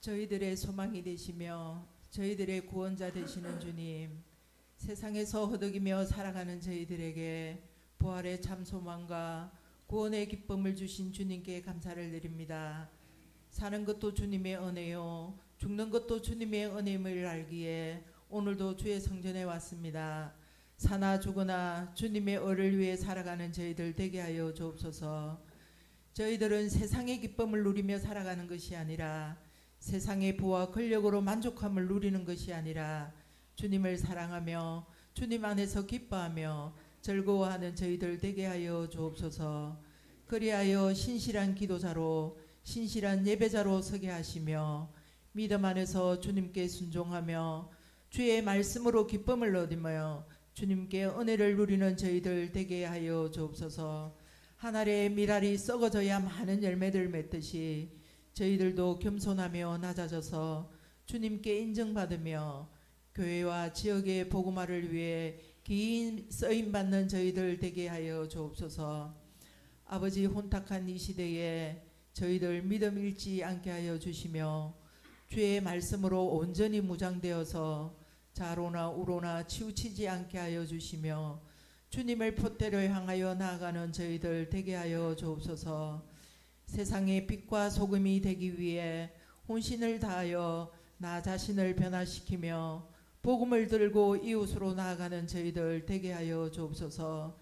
저희들의 소망이 되시며 저희들의 구원자 되시는 주님, 세상에서 허덕이며 살아가는 저희들에게 부활의 참 소망과 구원의 기쁨을 주신 주님께 감사를 드립니다. 사는 것도 주님의 은혜요 죽는 것도 주님의 은혜임을 알기에 오늘도 주의 성전에 왔습니다. 사나 죽으나 주님의 의를 위해 살아가는 저희들 되게 하여 주옵소서. 저희들은 세상의 기쁨을 누리며 살아가는 것이 아니라 세상의 부와 권력으로 만족함을 누리는 것이 아니라 주님을 사랑하며 주님 안에서 기뻐하며 즐거워하는 저희들 되게 하여 주옵소서. 그리하여 신실한 기도자로 신실한 예배자로 서게 하시며 믿음 안에서 주님께 순종하며 주의 말씀으로 기쁨을 얻으며 주님께 은혜를 누리는 저희들 되게 하여 주옵소서. 한 알의 밀알이 썩어져야 많은 열매들 맺듯이 저희들도 겸손하며 낮아져서 주님께 인정받으며 교회와 지역의 복음화를 위해 긴 쓰임받는 저희들 되게 하여 주옵소서. 아버지, 혼탁한 이 시대에 저희들 믿음 잃지 않게 하여 주시며 주의 말씀으로 온전히 무장되어서 자로나 우로나 치우치지 않게 하여 주시며 주님을 표대로 향하여 나아가는 저희들 되게 하여 주옵소서. 세상의 빛과 소금이 되기 위해 혼신을 다하여 나 자신을 변화시키며 복음을 들고 이웃으로 나아가는 저희들 되게 하여 주옵소서.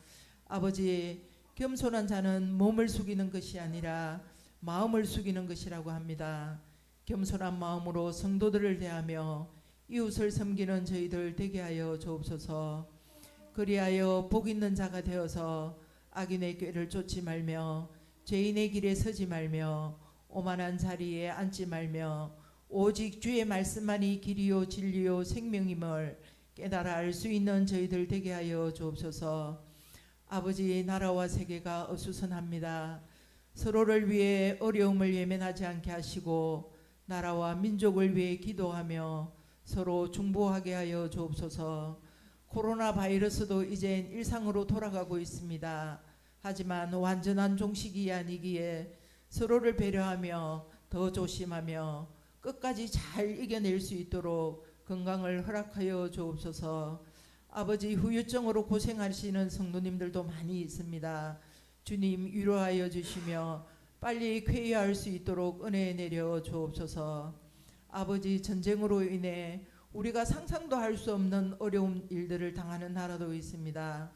아버지, 겸손한 자는 몸을 숙이는 것이 아니라 마음을 숙이는 것이라고 합니다. 겸손한 마음으로 성도들을 대하며 이웃을 섬기는 저희들 되게 하여 주옵소서. 그리하여 복 있는 자가 되어서 악인의 꾀를 쫓지 말며 죄인의 길에 서지 말며 오만한 자리에 앉지 말며 오직 주의 말씀만이 길이요 진리요 생명임을 깨달아 알 수 있는 저희들 되게 하여 주옵소서. 아버지, 나라와 세계가 어수선합니다. 서로를 위해 어려움을 예면하지 않게 하시고 나라와 민족을 위해 기도하며 서로 중보하게 하여 주옵소서. 코로나 바이러스도 이젠 일상으로 돌아가고 있습니다. 하지만 완전한 종식이 아니기에 서로를 배려하며 더 조심하며 끝까지 잘 이겨낼 수 있도록 건강을 허락하여 주옵소서. 아버지, 후유증으로 고생하시는 성도님들도 많이 있습니다. 주님, 위로하여 주시며 빨리 쾌유할 수 있도록 은혜 내려 주옵소서. 아버지, 전쟁으로 인해 우리가 상상도 할 수 없는 어려운 일들을 당하는 나라도 있습니다.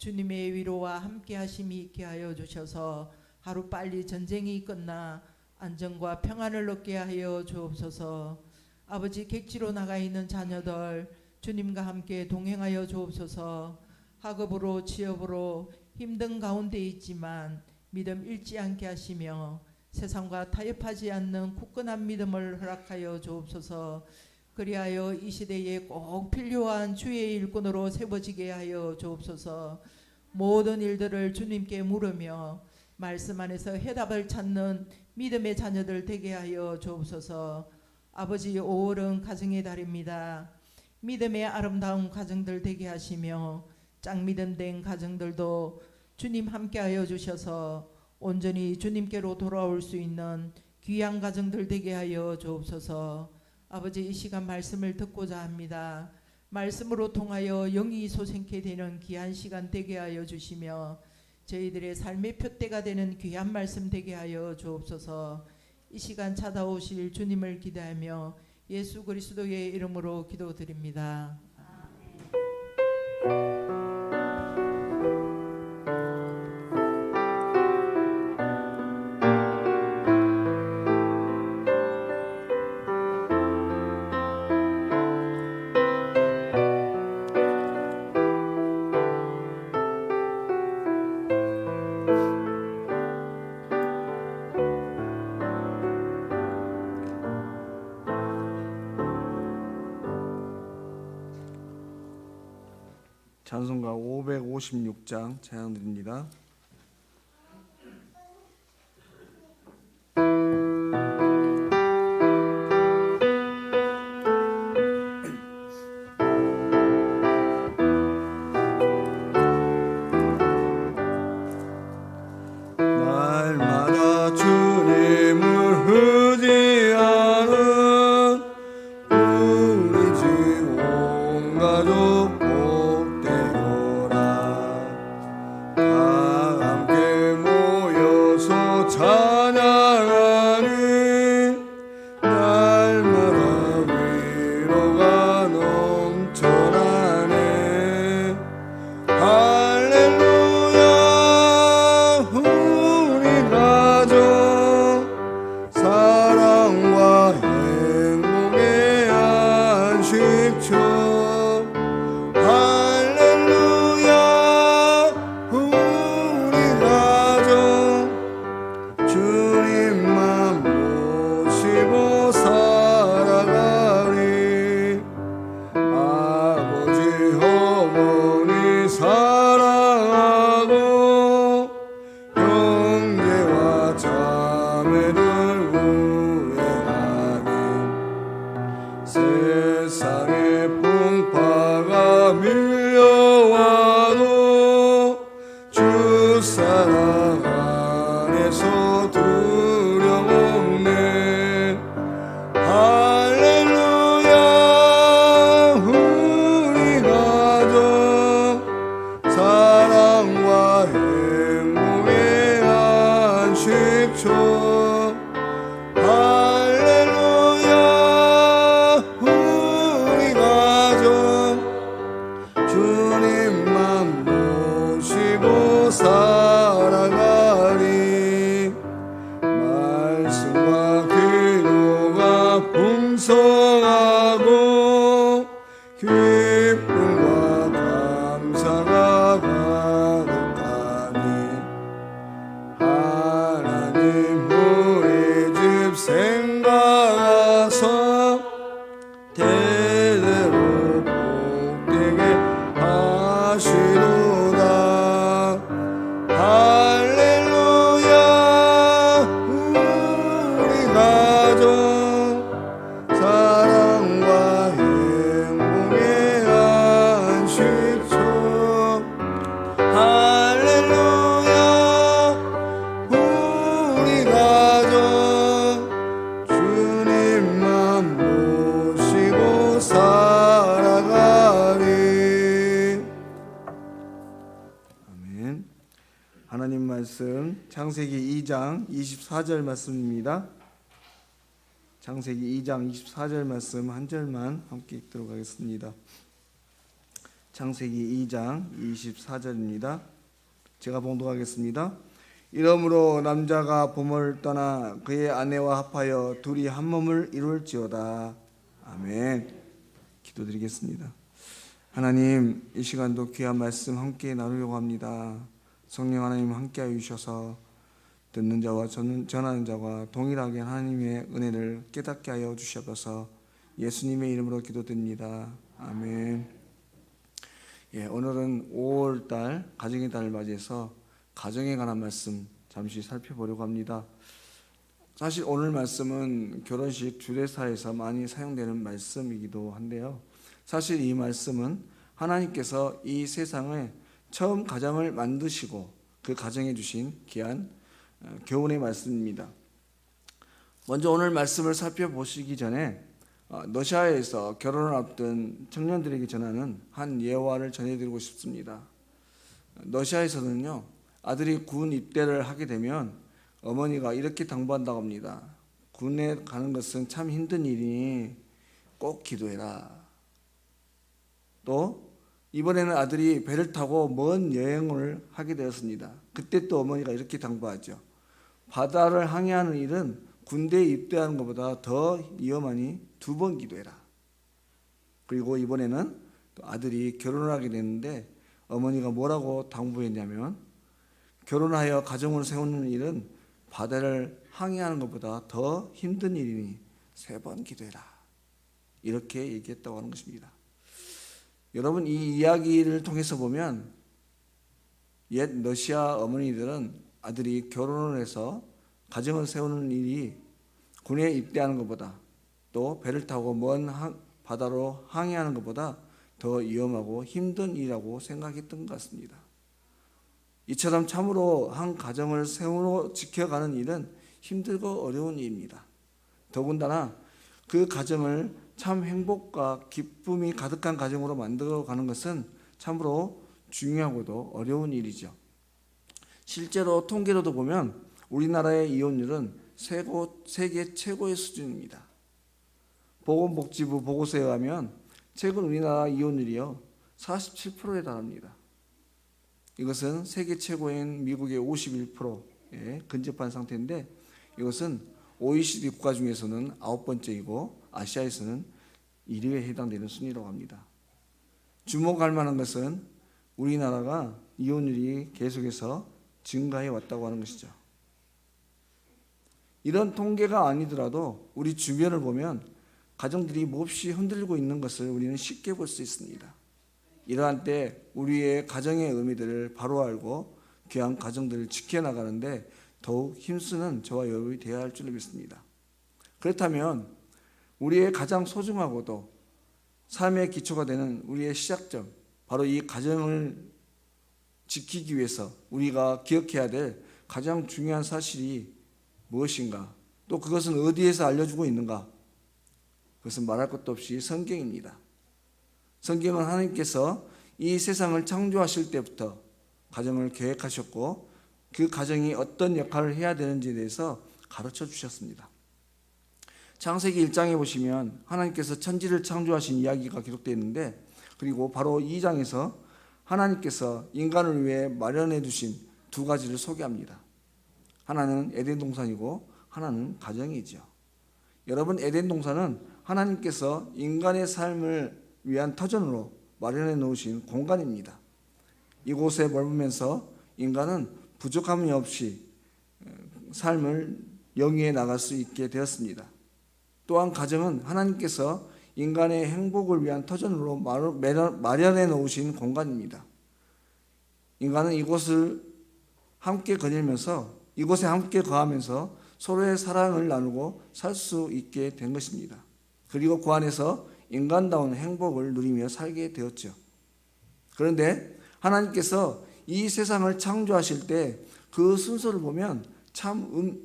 주님의 위로와 함께 하심이 있게 하여 주셔서 하루빨리 전쟁이 끝나 안정과 평안을 얻게 하여 주옵소서. 아버지, 객지로 나가 있는 자녀들 주님과 함께 동행하여 주옵소서. 학업으로 취업으로 힘든 가운데 있지만 믿음 잃지 않게 하시며 세상과 타협하지 않는 굳건한 믿음을 허락하여 주옵소서. 그리하여 이 시대에 꼭 필요한 주의 일꾼으로 세워지게 하여 주옵소서. 모든 일들을 주님께 물으며 말씀 안에서 해답을 찾는 믿음의 자녀들 되게 하여 주옵소서. 아버지, 5월은 가정의 달입니다. 믿음의 아름다운 가정들 되게 하시며 짝믿음 된 가정들도 주님 함께 하여 주셔서 온전히 주님께로 돌아올 수 있는 귀한 가정들 되게 하여 주옵소서. 아버지, 이 시간 말씀을 듣고자 합니다. 말씀으로 통하여 영이 솟게 되는 귀한 시간 되게 하여 주시며 저희들의 삶의 표대가 되는 귀한 말씀 되게 하여 주옵소서. 이 시간 찾아오실 주님을 기대하며 예수 그리스도의 이름으로 기도드립니다. 찬송가 556장 찬양드립니다. 날마다 주님을 의지하는 찬양하니 날마다 위로가 넘쳐나네. 할렐루야. 우리 가족 사랑과 행복의 안식처. 할렐루야. 우리 가족 주님만 모시고 살아가리. 아버지 어머니 사랑하고 형제와 자매들 우애하니 세상의 풍파가 밀려와도 주 사랑 안에서 두려움네. 할렐루야. 우리 가족 사랑과 행복의 안식처. 할렐루야. 우리 가족 주님만 모시고 살아가리. 말씀과 기도가 풍성하고 기쁨과 감사가 가득하니 하나님 우리 집 생각하사 대대로 복되게 하시도다. 할렐루야. 우리 가족 사랑과 행복의 안식처. 할렐루야. 우리 가족 주님만 모시고 살아가리. 아멘. 하나님 말씀 창세기 2장 24절 말씀입니다. 창세기 2장 24절 말씀 한 절만 함께 읽도록 하겠습니다. 창세기 2장 24절입니다. 제가 봉독하겠습니다. 이러므로 남자가 부모를 떠나 그의 아내와 합하여 둘이 한 몸을 이룰지어다. 아멘. 기도드리겠습니다. 하나님, 이 시간도 귀한 말씀 함께 나누려고 합니다. 성령 하나님 함께하여 주셔서 듣는 자와 전하는 자와 동일하게 하나님의 은혜를 깨닫게 하여 주시옵소서. 예수님의 이름으로 기도드립니다. 아멘. 오늘은 5월달 가정의 달을 맞이해서 가정에 관한 말씀 잠시 살펴보려고 합니다. 사실 오늘 말씀은 결혼식 주례사에서 많이 사용되는 말씀이기도 한데요. 사실 이 말씀은 하나님께서 이 세상에 처음 가정을 만드시고 그 가정에 주신 귀한 교훈의 말씀입니다. 먼저 오늘 말씀을 살펴보시기 전에 러시아에서 결혼을 앞둔 청년들에게 전하는 한 예화를 전해드리고 싶습니다. 러시아에서는요, 아들이 군 입대를 하게 되면 어머니가 이렇게 당부한다고 합니다. 군에 가는 것은 참 힘든 일이니 꼭 기도해라. 또 이번에는 아들이 배를 타고 먼 여행을 하게 되었습니다. 그때 또 어머니가 이렇게 당부하죠. 바다를 항해하는 일은 군대에 입대하는 것보다 더 위험하니 2번 기도해라. 그리고 이번에는 또 아들이 결혼을 하게 됐는데 어머니가 뭐라고 당부했냐면, 결혼하여 가정을 세우는 일은 바다를 항해하는 것보다 더 힘든 일이니 3번 기도해라. 이렇게 얘기했다고 하는 것입니다. 여러분, 이 이야기를 통해서 보면 옛 러시아 어머니들은 아들이 결혼을 해서 가정을 세우는 일이 군에 입대하는 것보다 또 배를 타고 먼 바다로 항해하는 것보다 더 위험하고 힘든 일이라고 생각했던 것 같습니다. 이처럼 참으로 한 가정을 세우고 지켜가는 일은 힘들고 어려운 일입니다. 더군다나 그 가정을 참 행복과 기쁨이 가득한 가정으로 만들어가는 것은 참으로 중요하고도 어려운 일이죠. 실제로 통계로도 보면 우리나라의 이혼율은 세계 최고의 수준입니다. 보건복지부 보고서에 의하면 최근 우리나라 이혼율이요 47%에 달합니다. 이것은 세계 최고인 미국의 51%에 근접한 상태인데 이것은 OECD 국가 중에서는 9번째이고 아시아에서는 1위에 해당되는 순위라고 합니다. 주목할 만한 것은 우리나라가 이혼율이 계속해서 증가해 왔다고 하는 것이죠. 이런 통계가 아니더라도 우리 주변을 보면 가정들이 몹시 흔들리고 있는 것을 우리는 쉽게 볼 수 있습니다. 이러한 때 우리의 가정의 의미들을 바로 알고 귀한 가정들을 지켜나가는데 더욱 힘쓰는 저와 여러분이 되어야 할 줄 믿습니다. 그렇다면 우리의 가장 소중하고도 삶의 기초가 되는 우리의 시작점, 바로 이 가정을 지키기 위해서 우리가 기억해야 될 가장 중요한 사실이 무엇인가? 또 그것은 어디에서 알려주고 있는가? 그것은 말할 것도 없이 성경입니다. 성경은 하나님께서 이 세상을 창조하실 때부터 가정을 계획하셨고 그 가정이 어떤 역할을 해야 되는지에 대해서 가르쳐 주셨습니다. 창세기 1장에 보시면 하나님께서 천지를 창조하신 이야기가 기록되어 있는데 그리고 바로 2장에서 하나님께서 인간을 위해 마련해 두신 두 가지를 소개합니다. 하나는 에덴 동산이고 하나는 가정이죠. 여러분, 에덴 동산은 하나님께서 인간의 삶을 위한 터전으로 마련해 놓으신 공간입니다. 이곳에 머물면서 인간은 부족함이 없이 삶을 영위해 나갈 수 있게 되었습니다. 또한 가정은 하나님께서 인간의 행복을 위한 터전으로 마련해 놓으신 공간입니다. 인간은 이곳을 함께 거닐면서 이곳에 함께 거하면서 서로의 사랑을 나누고 살 수 있게 된 것입니다. 그리고 그 안에서 인간다운 행복을 누리며 살게 되었죠. 그런데 하나님께서 이 세상을 창조하실 때 그 순서를 보면 참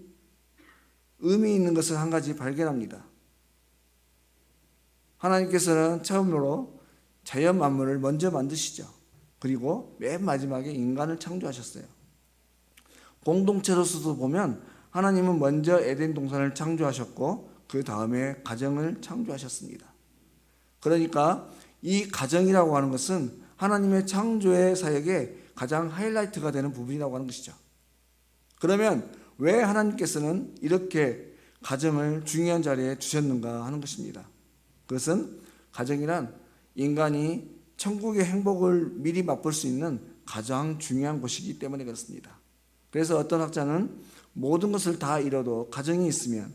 의미 있는 것을 한 가지 발견합니다. 하나님께서는 처음으로 자연 만물을 먼저 만드시죠. 그리고 맨 마지막에 인간을 창조하셨어요. 공동체로서도 보면 하나님은 먼저 에덴 동산을 창조하셨고 그 다음에 가정을 창조하셨습니다. 그러니까 이 가정이라고 하는 것은 하나님의 창조의 사역의 가장 하이라이트가 되는 부분이라고 하는 것이죠. 그러면 왜 하나님께서는 이렇게 가정을 중요한 자리에 두셨는가 하는 것입니다. 그것은 가정이란 인간이 천국의 행복을 미리 맛볼 수 있는 가장 중요한 곳이기 때문에 그렇습니다. 그래서 어떤 학자는 모든 것을 다 잃어도 가정이 있으면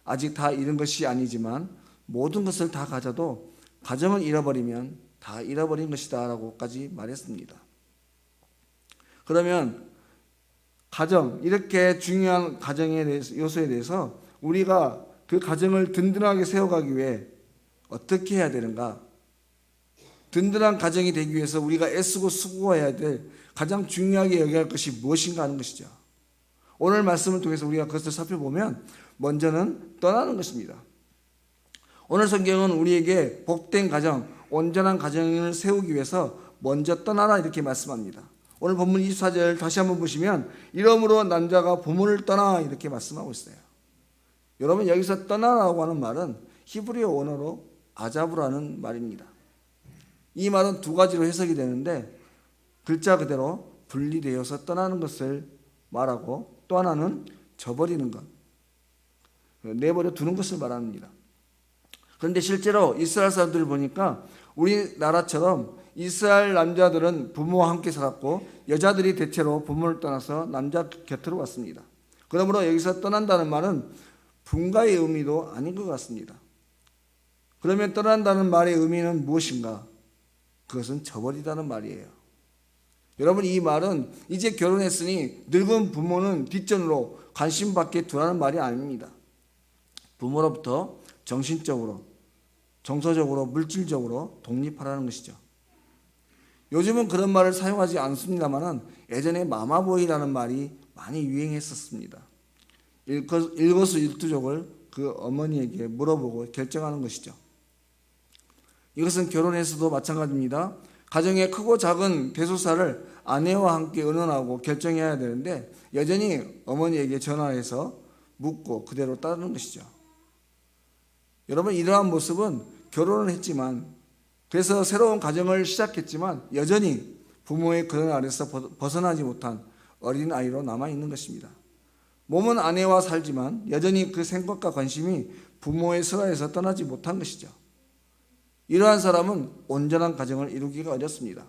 아직 다 잃은 것이 아니지만 모든 것을 다 가져도 가정을 잃어버리면 다 잃어버린 것이다 라고까지 말했습니다. 그러면 가정, 이렇게 중요한 가정의 요소에 대해서 우리가 그 가정을 든든하게 세워가기 위해 어떻게 해야 되는가? 든든한 가정이 되기 위해서 우리가 애쓰고 수고해야 될 가장 중요하게 여겨야 할 것이 무엇인가 하는 것이죠. 오늘 말씀을 통해서 우리가 그것을 살펴보면 먼저는 떠나는 것입니다. 오늘 성경은 우리에게 복된 가정, 온전한 가정을 세우기 위해서 먼저 떠나라 이렇게 말씀합니다. 오늘 본문 24절 다시 한번 보시면 이러므로 남자가 부모를 떠나 이렇게 말씀하고 있어요. 여러분, 여기서 떠나라고 하는 말은 히브리어 원어로 아자브라는 말입니다. 이 말은 두 가지로 해석이 되는데 글자 그대로 분리되어서 떠나는 것을 말하고 또 하나는 저버리는 것, 내버려 두는 것을 말합니다. 그런데 실제로 이스라엘 사람들을 보니까 우리나라처럼 이스라엘 남자들은 부모와 함께 살았고 여자들이 대체로 부모를 떠나서 남자 곁으로 왔습니다. 그러므로 여기서 떠난다는 말은 분가의 의미도 아닌 것 같습니다. 그러면 떠난다는 말의 의미는 무엇인가? 그것은 저버리다는 말이에요. 여러분, 이 말은 이제 결혼했으니 늙은 부모는 뒷전으로 관심 밖에 두라는 말이 아닙니다. 부모로부터 정신적으로, 정서적으로, 물질적으로 독립하라는 것이죠. 요즘은 그런 말을 사용하지 않습니다만 예전에 마마보이라는 말이 많이 유행했었습니다. 일거수일투족을 그 어머니에게 물어보고 결정하는 것이죠. 이것은 결혼에서도 마찬가지입니다. 가정의 크고 작은 대소사를 아내와 함께 의논하고 결정해야 되는데 여전히 어머니에게 전화해서 묻고 그대로 따르는 것이죠. 여러분, 이러한 모습은 결혼을 했지만, 그래서 새로운 가정을 시작했지만 여전히 부모의 그런 아래서 벗어나지 못한 어린아이로 남아있는 것입니다. 몸은 아내와 살지만 여전히 그 생각과 관심이 부모의 슬하에서 떠나지 못한 것이죠. 이러한 사람은 온전한 가정을 이루기가 어렵습니다.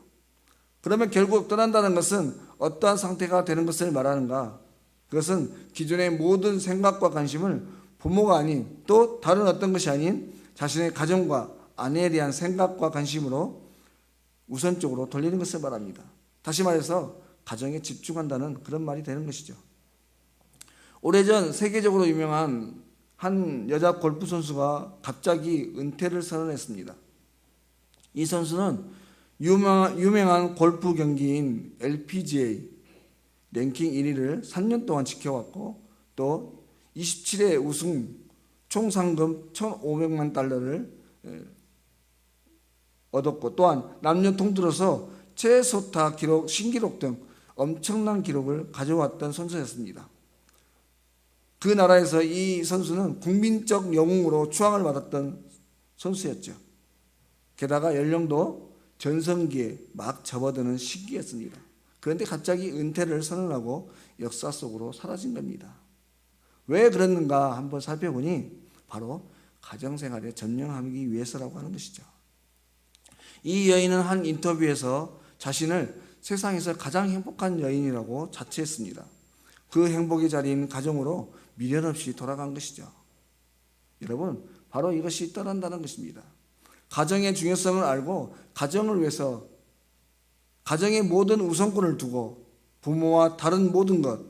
그러면 결국 떠난다는 것은 어떠한 상태가 되는 것을 말하는가? 그것은 기존의 모든 생각과 관심을 부모가 아닌 또 다른 어떤 것이 아닌 자신의 가정과 아내에 대한 생각과 관심으로 우선적으로 돌리는 것을 말합니다. 다시 말해서 가정에 집중한다는 그런 말이 되는 것이죠. 오래전 세계적으로 유명한 한 여자 골프 선수가 갑자기 은퇴를 선언했습니다. 이 선수는 유명한 골프 경기인 LPGA 랭킹 1위를 3년 동안 지켜왔고 또 27회 우승 총 상금 1,500만 달러를 얻었고, 또한 남녀 통틀어서 최소타 기록, 신기록 등 엄청난 기록을 가져왔던 선수였습니다. 그 나라에서 이 선수는 국민적 영웅으로 추앙을 받았던 선수였죠. 게다가 연령도 전성기에 막 접어드는 시기였습니다. 그런데 갑자기 은퇴를 선언하고 역사 속으로 사라진 겁니다. 왜 그랬는가 한번 살펴보니 바로 가정생활에 전념하기 위해서라고 하는 것이죠. 이 여인은 한 인터뷰에서 자신을 세상에서 가장 행복한 여인이라고 자처했습니다. 그 행복의 자리인 가정으로 미련 없이 돌아간 것이죠. 여러분, 바로 이것이 떠난다는 것입니다. 가정의 중요성을 알고 가정을 위해서 가정의 모든 우선권을 두고 부모와 다른 모든 것,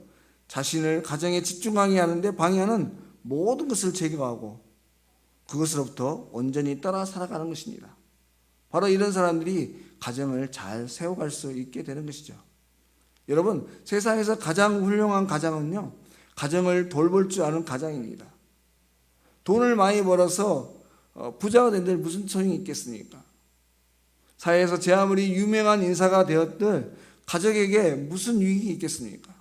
자신을 가정에 집중하게 하는데 방해하는 모든 것을 제거하고 그것으로부터 온전히 따라 살아가는 것입니다. 바로 이런 사람들이 가정을 잘 세워갈 수 있게 되는 것이죠. 여러분, 세상에서 가장 훌륭한 가정은요, 가정을 돌볼 줄 아는 가정입니다. 돈을 많이 벌어서 부자가 된들 무슨 소용이 있겠습니까? 사회에서 제 아무리 유명한 인사가 되었들 가족에게 무슨 유익이 있겠습니까?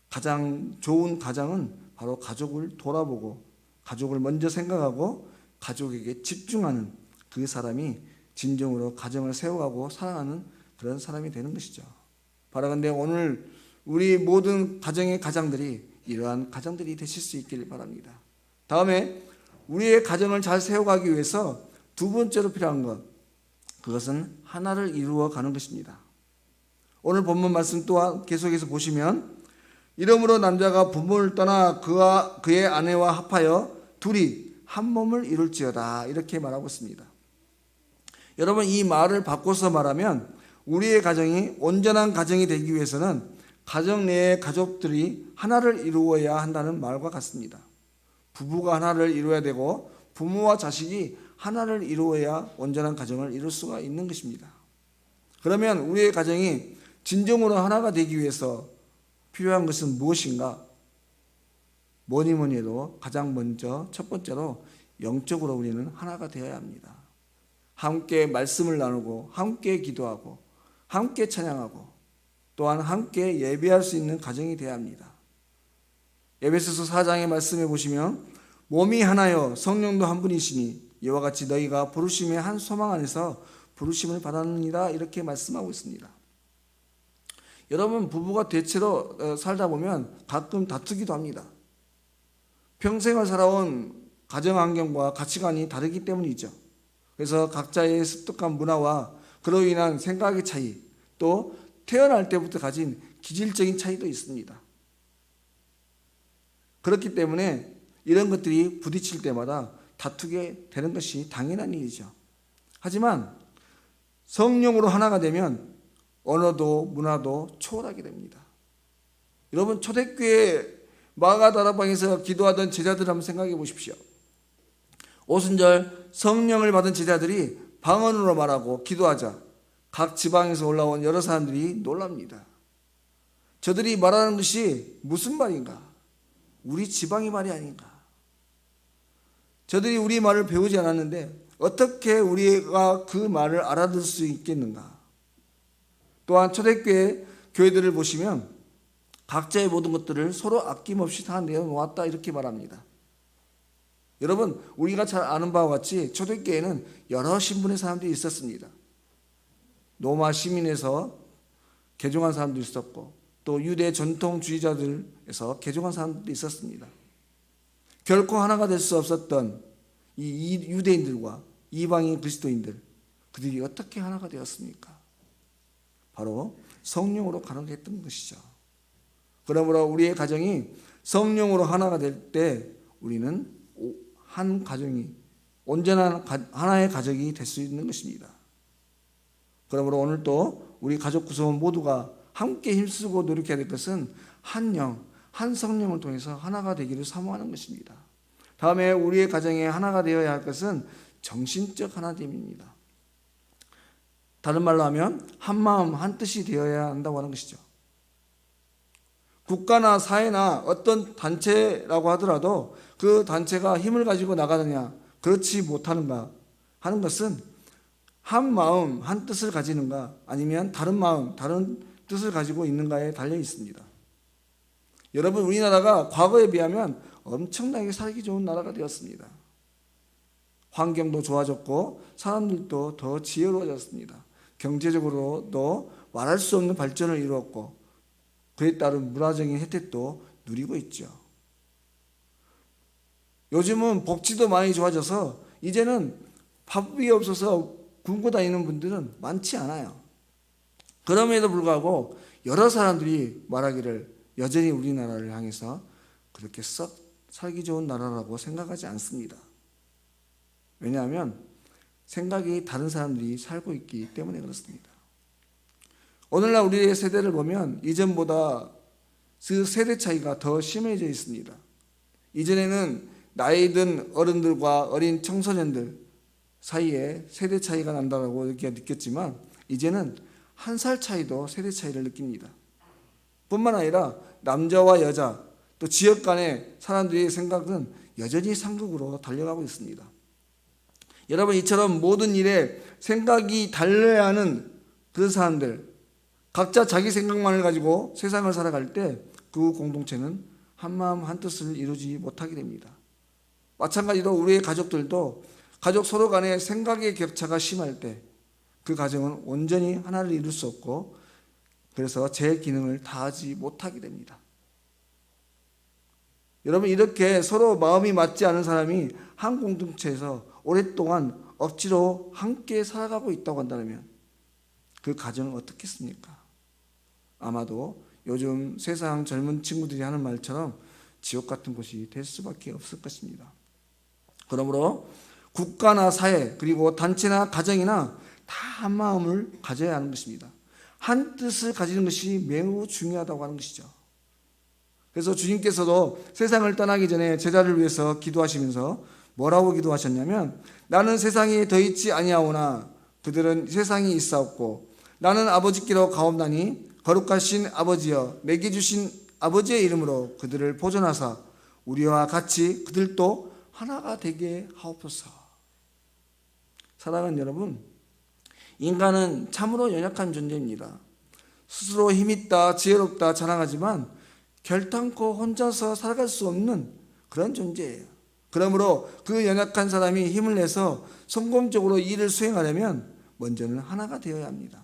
가장 좋은 가정은 바로 가족을 돌아보고 가족을 먼저 생각하고 가족에게 집중하는 그 사람이 진정으로 가정을 세워가고 사랑하는 그런 사람이 되는 것이죠. 바라건대 오늘 우리 모든 가정의 가장들이 이러한 가정들이 되실 수 있기를 바랍니다. 다음에 우리의 가정을 잘 세워가기 위해서 두 번째로 필요한 것, 그것은 하나를 이루어 가는 것입니다. 오늘 본문 말씀 또한 계속해서 보시면 이러므로 남자가 부모를 떠나 그와 그의 아내와 합하여 둘이 한 몸을 이룰지어다 이렇게 말하고 있습니다. 여러분, 이 말을 바꿔서 말하면 우리의 가정이 온전한 가정이 되기 위해서는 가정 내의 가족들이 하나를 이루어야 한다는 말과 같습니다. 부부가 하나를 이루어야 되고 부모와 자식이 하나를 이루어야 온전한 가정을 이룰 수가 있는 것입니다. 그러면 우리의 가정이 진정으로 하나가 되기 위해서 필요한 것은 무엇인가? 뭐니 해도 가장 먼저 첫 번째로 영적으로 우리는 하나가 되어야 합니다. 함께 말씀을 나누고 함께 기도하고 함께 찬양하고 또한 함께 예배할 수 있는 가정이 되어야 합니다. 에베소서 4장의 말씀에 보시면 몸이 하나요 성령도 한 분이시니 이와 같이 너희가 부르심의 한 소망 안에서 부르심을 받았느니라 이렇게 말씀하고 있습니다. 여러분, 부부가 대체로 살다 보면 가끔 다투기도 합니다. 평생을 살아온 가정 환경과 가치관이 다르기 때문이죠. 그래서 각자의 습득한 문화와 그로 인한 생각의 차이, 또 태어날 때부터 가진 기질적인 차이도 있습니다. 그렇기 때문에 이런 것들이 부딪힐 때마다 다투게 되는 것이 당연한 일이죠. 하지만 성령으로 하나가 되면 언어도 문화도 초월하게 됩니다. 여러분, 초대교회 마가다락방에서 기도하던 제자들 한번 생각해 보십시오. 오순절 성령을 받은 제자들이 방언으로 말하고 기도하자 각 지방에서 올라온 여러 사람들이 놀랍니다. 저들이 말하는 것이 무슨 말인가? 우리 지방의 말이 아닌가? 저들이 우리 말을 배우지 않았는데 어떻게 우리가 그 말을 알아들을 수 있겠는가? 또한 초대교회 교회들을 보시면 각자의 모든 것들을 서로 아낌없이 다 내어놓았다 이렇게 말합니다. 여러분, 우리가 잘 아는 바와 같이 초대교회는 여러 신분의 사람들이 있었습니다. 로마 시민에서 개종한 사람도 있었고 또 유대 전통주의자들에서 개종한 사람들도 있었습니다. 결코 하나가 될 수 없었던 이 유대인들과 이방인 그리스도인들, 그들이 어떻게 하나가 되었습니까? 바로 성령으로 가능했던 것이죠. 그러므로 우리의 가정이 성령으로 하나가 될 때 우리는 한 가정이 온전한 하나의 가족이 될 수 있는 것입니다. 그러므로 오늘도 우리 가족 구성원 모두가 함께 힘쓰고 노력해야 될 것은 한 영, 한 성령을 통해서 하나가 되기를 사모하는 것입니다. 다음에 우리의 가정에 하나가 되어야 할 것은 정신적 하나됨입니다. 다른 말로 하면 한 마음 한 뜻이 되어야 한다고 하는 것이죠. 국가나 사회나 어떤 단체라고 하더라도 그 단체가 힘을 가지고 나가느냐 그렇지 못하는가 하는 것은 한 마음 한 뜻을 가지는가 아니면 다른 마음 다른 뜻을 가지고 있는가에 달려 있습니다. 여러분, 우리나라가 과거에 비하면 엄청나게 살기 좋은 나라가 되었습니다. 환경도 좋아졌고 사람들도 더 지혜로워졌습니다. 경제적으로도 말할 수 없는 발전을 이루었고 그에 따른 문화적인 혜택도 누리고 있죠. 요즘은 복지도 많이 좋아져서 이제는 밥이 없어서 굶고 다니는 분들은 많지 않아요. 그럼에도 불구하고 여러 사람들이 말하기를 여전히 우리나라를 향해서 그렇게 썩 살기 좋은 나라라고 생각하지 않습니다. 왜냐하면 생각이 다른 사람들이 살고 있기 때문에 그렇습니다. 오늘날 우리의 세대를 보면 이전보다 그 세대 차이가 더 심해져 있습니다. 이전에는 나이 든 어른들과 어린 청소년들 사이에 세대 차이가 난다고 이렇게 느꼈지만 이제는 한 살 차이도 세대 차이를 느낍니다. 뿐만 아니라 남자와 여자 또 지역 간의 사람들의 생각은 여전히 상극으로 달려가고 있습니다. 여러분, 이처럼 모든 일에 생각이 달려야 하는 그런 사람들, 각자 자기 생각만을 가지고 세상을 살아갈 때 그 공동체는 한마음 한뜻을 이루지 못하게 됩니다. 마찬가지로 우리의 가족들도 가족 서로 간의 생각의 격차가 심할 때 그 가정은 온전히 하나를 이룰 수 없고 그래서 제 기능을 다하지 못하게 됩니다. 여러분, 이렇게 서로 마음이 맞지 않은 사람이 한 공동체에서 오랫동안 억지로 함께 살아가고 있다고 한다면 그 가정은 어떻겠습니까? 아마도 요즘 세상 젊은 친구들이 하는 말처럼 지옥 같은 곳이 될 수밖에 없을 것입니다. 그러므로 국가나 사회 그리고 단체나 가정이나 다 한 마음을 가져야 하는 것입니다. 한 뜻을 가지는 것이 매우 중요하다고 하는 것이죠. 그래서 주님께서도 세상을 떠나기 전에 제자를 위해서 기도하시면서 뭐라고 기도하셨냐면 나는 세상에 더 있지 아니하오나 그들은 세상이 있사옵고 나는 아버지께로 가옵나니 거룩하신 아버지여 내게 주신 아버지의 이름으로 그들을 보존하사 우리와 같이 그들도 하나가 되게 하옵소서. 사랑하는 여러분, 인간은 참으로 연약한 존재입니다. 스스로 힘있다 지혜롭다 자랑하지만 결탄코 혼자서 살아갈 수 없는 그런 존재예요. 그러므로 그 연약한 사람이 힘을 내서 성공적으로 일을 수행하려면 먼저는 하나가 되어야 합니다.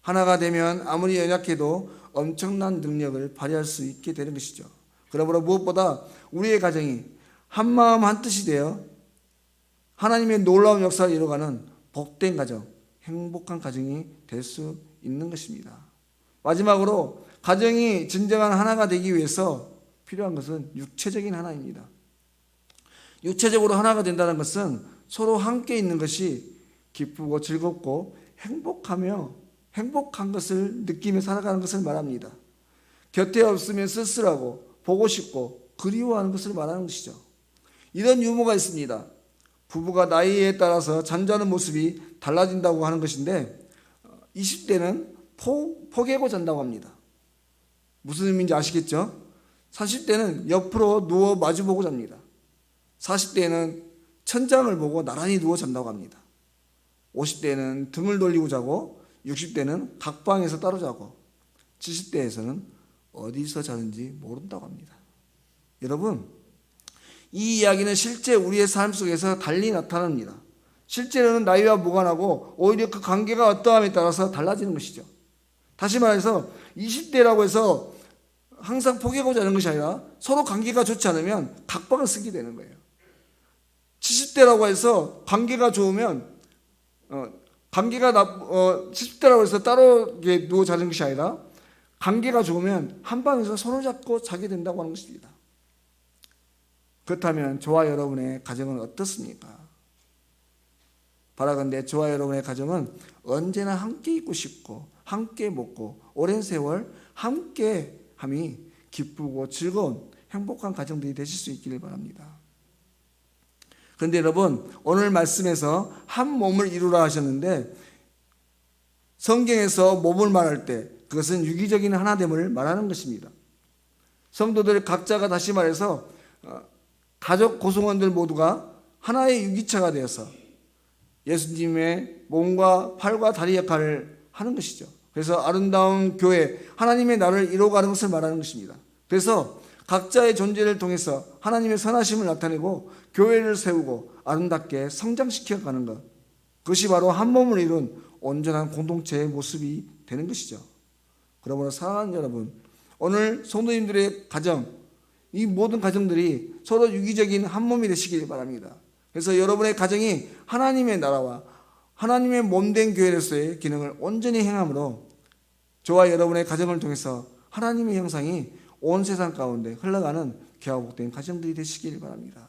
하나가 되면 아무리 연약해도 엄청난 능력을 발휘할 수 있게 되는 것이죠. 그러므로 무엇보다 우리의 가정이 한마음 한뜻이 되어 하나님의 놀라운 역사를 이루어가는 복된 가정, 행복한 가정이 될 수 있는 것입니다. 마지막으로 가정이 진정한 하나가 되기 위해서 필요한 것은 육체적인 하나입니다. 육체적으로 하나가 된다는 것은 서로 함께 있는 것이 기쁘고 즐겁고 행복한 것을 느끼며 살아가는 것을 말합니다. 곁에 없으면 쓸쓸하고 보고 싶고 그리워하는 것을 말하는 것이죠. 이런 유머가 있습니다. 부부가 나이에 따라서 잠자는 모습이 달라진다고 하는 것인데 20대는 포개고 잔다고 합니다. 무슨 의미인지 아시겠죠? 30대는 옆으로 누워 마주보고 잡니다. 40대는 천장을 보고 나란히 누워 잔다고 합니다. 50대는 등을 돌리고 자고 60대는 각 방에서 따로 자고 70대에서는 어디서 자는지 모른다고 합니다. 여러분, 이 이야기는 실제 우리의 삶 속에서 달리 나타납니다. 실제로는 나이와 무관하고 오히려 그 관계가 어떠함에 따라서 달라지는 것이죠. 다시 말해서 20대라고 해서 항상 포기하고 자는 것이 아니라 서로 관계가 좋지 않으면 각방을 쓰게 되는 거예요. 70대라고 해서 관계가 좋으면 70대라고 해서 따로 누워 자는 것이 아니라 관계가 좋으면 한 방에서 손을 잡고 자게 된다고 하는 것입니다. 그렇다면 저와 여러분의 가정은 어떻습니까? 바라건대 저와 여러분의 가정은 언제나 함께 있고 싶고 함께 먹고 오랜 세월 함께 함이 기쁘고 즐거운 행복한 가정들이 되실 수 있기를 바랍니다. 그런데 여러분, 오늘 말씀에서 한 몸을 이루라 하셨는데 성경에서 몸을 말할 때 그것은 유기적인 하나됨을 말하는 것입니다. 성도들 각자가 다시 말해서 가족 구성원들 모두가 하나의 유기체가 되어서 예수님의 몸과 팔과 다리 역할을 하는 것이죠. 그래서 아름다운 교회, 하나님의 나라를 이루어가는 것을 말하는 것입니다. 그래서 각자의 존재를 통해서 하나님의 선하심을 나타내고 교회를 세우고 아름답게 성장시켜가는 것, 그것이 바로 한 몸을 이룬 온전한 공동체의 모습이 되는 것이죠. 그러므로 사랑하는 여러분, 오늘 성도님들의 가정, 이 모든 가정들이 서로 유기적인 한 몸이 되시길 바랍니다. 그래서 여러분의 가정이 하나님의 나라와 하나님의 몸된 교회로서의 기능을 온전히 행함으로 저와 여러분의 가정을 통해서 하나님의 형상이 온 세상 가운데 흘러가는 귀하고 복된 가정들이 되시길 바랍니다.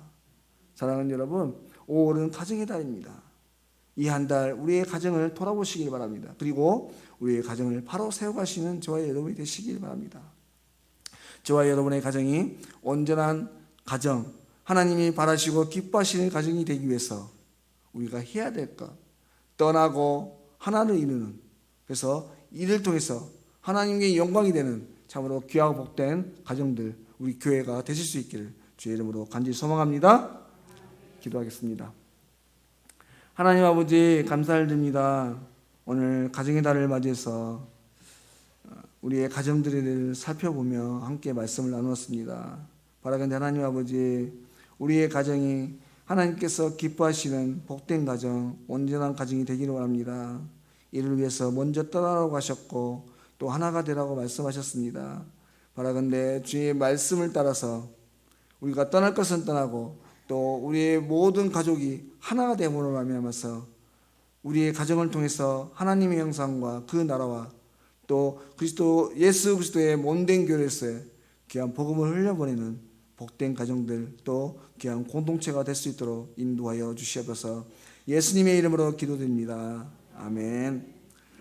사랑하는 여러분, 5월은 가정의 달입니다. 이 한 달 우리의 가정을 돌아보시길 바랍니다. 그리고 우리의 가정을 바로 세워가시는 저와 여러분이 되시길 바랍니다. 저와 여러분의 가정이 온전한 가정, 하나님이 바라시고 기뻐하시는 가정이 되기 위해서 우리가 해야 될 것, 떠나고 하나를 이루는, 그래서 이를 통해서 하나님께 영광이 되는 참으로 귀하고 복된 가정들, 우리 교회가 되실 수 있기를 주의 이름으로 간절히 소망합니다. 기도하겠습니다. 하나님 아버지, 감사를 드립니다. 오늘 가정의 달을 맞이해서 우리의 가정들을 살펴보며 함께 말씀을 나누었습니다. 바라건대 하나님 아버지, 우리의 가정이 하나님께서 기뻐하시는 복된 가정, 온전한 가정이 되기를 원합니다. 이를 위해서 먼저 떠나라고 하셨고 또 하나가 되라고 말씀하셨습니다. 바라건대 주의 말씀을 따라서 우리가 떠날 것은 떠나고 또 우리의 모든 가족이 하나가 되므로 말미암아서 우리의 가정을 통해서 하나님의 형상과 그 나라와 또 예수 그리스도의 몸된 교회에서의 귀한 복음을 흘려보내는 복된 가정들, 또 귀한 공동체가 될 수 있도록 인도하여 주시옵소서. 예수님의 이름으로 기도드립니다. 아멘.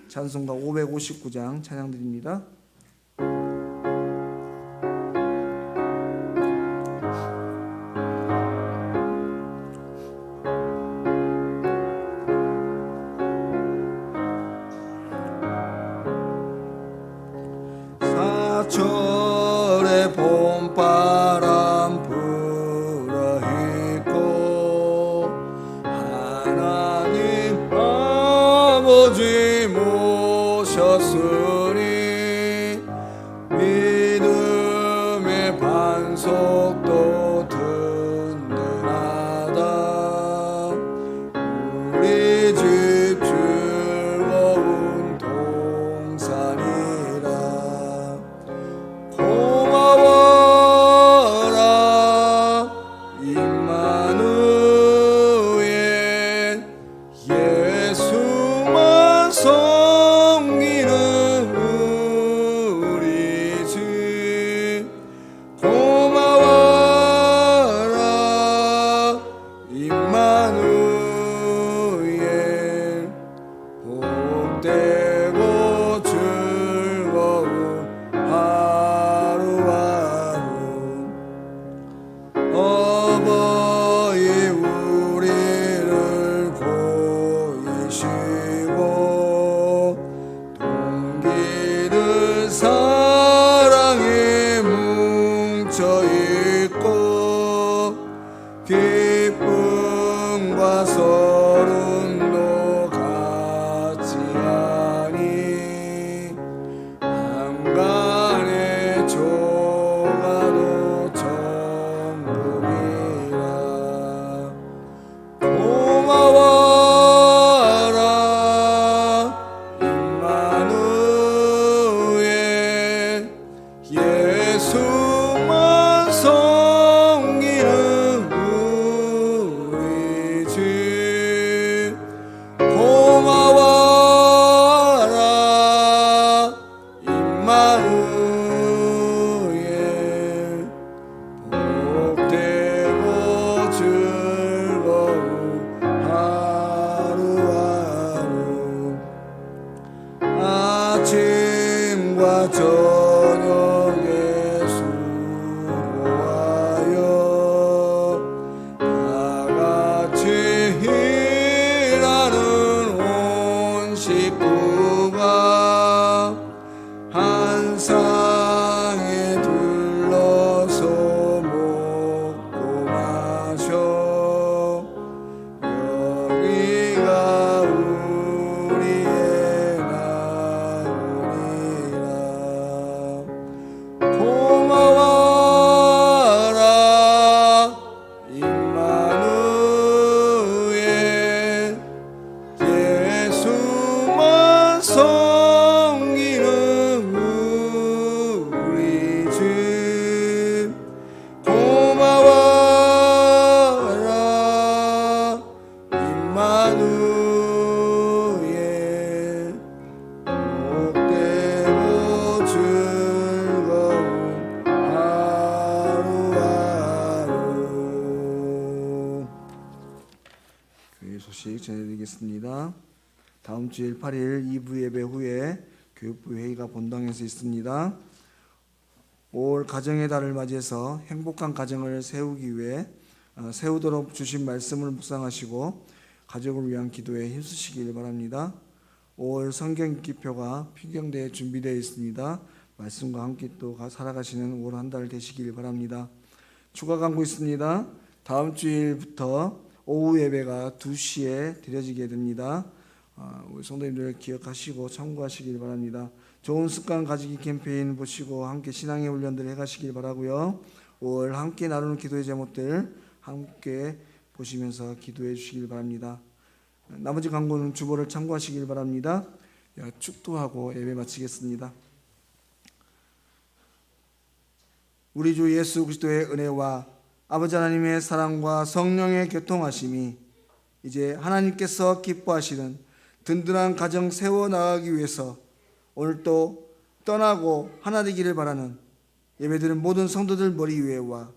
찬송가 559장 찬양드립니다. 사철의 봄바람 불어있고 하나님 아버지 모셨으니 믿음의 반석도 든든하다. 우리 집 즐거운 동산이라. 고마워라 임마누엘, 예수만 섬기는 우리 집. 고마워라 임마누엘, 복되고 즐거운 하루하루. 어버이 우리를 보이시고 동기들 사랑에 뭉쳐있고 기쁨 소식 전해드리겠습니다. 다음 주 8일 2부 예배 후에 교육부 회의가 본당에서 있습니다. 5월 가정의 달을 맞이해서 행복한 가정을 세우기 위해 세우도록 주신 말씀을 묵상하시고 가족을 위한 기도에 힘쓰시길 바랍니다. 5월 성경 읽기표가 필경대에 준비되어 있습니다. 말씀과 함께 또 살아가시는 5월 한 달 되시길 바랍니다. 추가 광고 있습니다. 다음 주일부터 오후 예배가 2시에 드려지게 됩니다. 우리 성도님들 기억하시고 참고하시길 바랍니다. 좋은 습관 가지기 캠페인 보시고 함께 신앙의 훈련들 해가시길 바라고요. 5월 함께 나누는 기도의 제목들 함께 보시면서 기도해 주시길 바랍니다. 나머지 광고는 주보를 참고하시길 바랍니다. 축도하고 예배 마치겠습니다. 우리 주 예수 그리스도의 은혜와 아버지 하나님의 사랑과 성령의 교통하심이 이제 하나님께서 기뻐하시는 든든한 가정 세워나가기 위해서 오늘도 떠나고 하나 되기를 바라는 예배드리는 모든 성도들 머리 위에와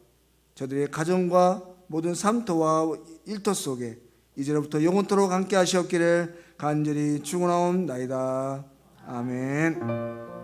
저들의 가정과 모든 삶터와 일터 속에 이제로부터 영원토록 함께 하시옵기를 간절히 축원하옵나이다. 아멘.